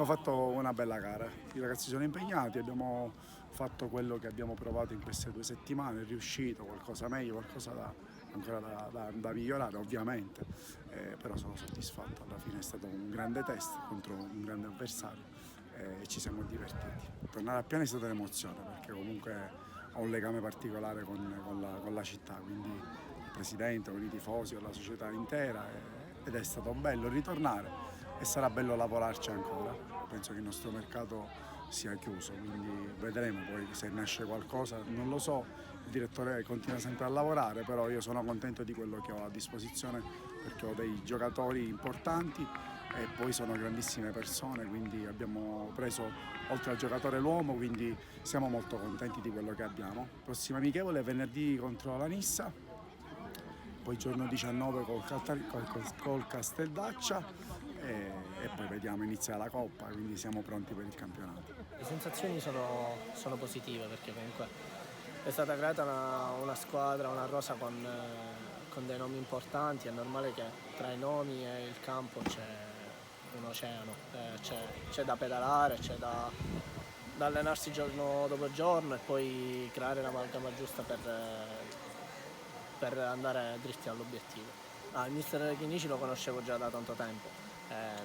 Abbiamo fatto una bella gara, i ragazzi sono impegnati, abbiamo fatto quello che abbiamo provato in queste 2 settimane, è riuscito, qualcosa meglio, ancora da migliorare ovviamente, però sono soddisfatto, alla fine è stato un grande test contro un grande avversario e ci siamo divertiti. Tornare a Piano è stata un'emozione perché comunque ho un legame particolare con la città, quindi il presidente, con i tifosi, con la società intera ed è stato bello ritornare e sarà bello lavorarci ancora. Penso che il nostro mercato sia chiuso, quindi vedremo poi se nasce qualcosa, non lo so, il direttore continua sempre a lavorare, però io sono contento di quello che ho a disposizione perché ho dei giocatori importanti e poi sono grandissime persone, quindi abbiamo preso oltre al giocatore l'uomo, quindi siamo molto contenti di quello che abbiamo. Prossima amichevole è venerdì contro la Nissa, poi giorno 19 col Casteldaccia e poi vediamo, inizia la Coppa, quindi siamo pronti per il campionato. Le sensazioni sono positive perché comunque è stata creata una squadra, una rosa con dei nomi importanti, è normale che tra i nomi e il campo c'è un oceano, c'è da pedalare, c'è da allenarsi giorno dopo giorno e poi creare l'amalgama giusta per andare dritti all'obiettivo. Il mister Chinici lo conoscevo già da tanto tempo,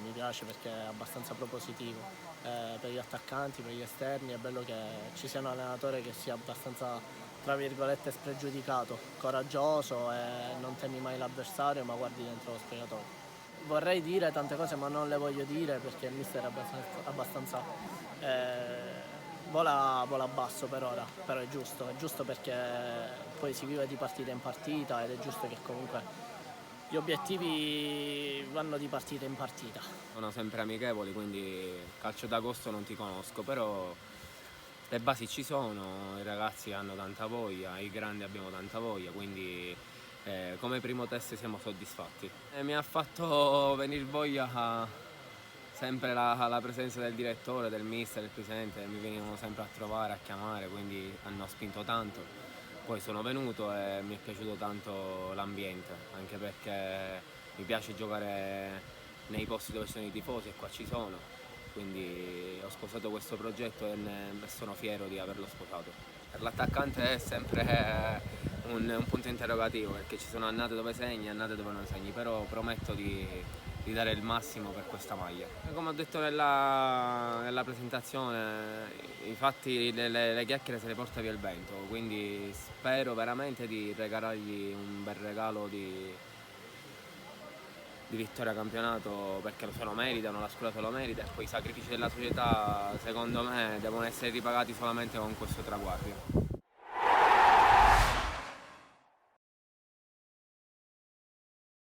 mi piace perché è abbastanza propositivo, per gli attaccanti, per gli esterni, è bello che ci sia un allenatore che sia abbastanza, tra virgolette, spregiudicato, coraggioso e non temi mai l'avversario ma guardi dentro lo spogliatoio. Vorrei dire tante cose ma non le voglio dire perché il mister è abbastanza vola basso per ora, però è giusto perché poi si vive di partita in partita ed è giusto che comunque gli obiettivi vanno di partita in partita. Sono sempre amichevoli, quindi calcio d'agosto non ti conosco, però le basi ci sono, i ragazzi hanno tanta voglia, i grandi abbiamo tanta voglia, quindi come primo test siamo soddisfatti. Mi ha fatto venire voglia sempre la presenza del direttore, del mister, del presidente, mi venivano sempre a trovare, a chiamare, quindi hanno spinto tanto. Poi sono venuto e mi è piaciuto tanto l'ambiente, anche perché mi piace giocare nei posti dove ci sono i tifosi e qua ci sono, quindi ho sposato questo progetto e sono fiero di averlo sposato. Per l'attaccante è sempre un punto interrogativo perché ci sono annate dove segni e annate dove non segni, però prometto di dare il massimo per questa maglia. Come ho detto nella presentazione, infatti le chiacchiere se le porta via il vento, quindi spero veramente di regalargli un bel regalo di vittoria campionato perché se lo meritano, la squadra se lo merita e poi i sacrifici della società secondo me devono essere ripagati solamente con questo traguardo.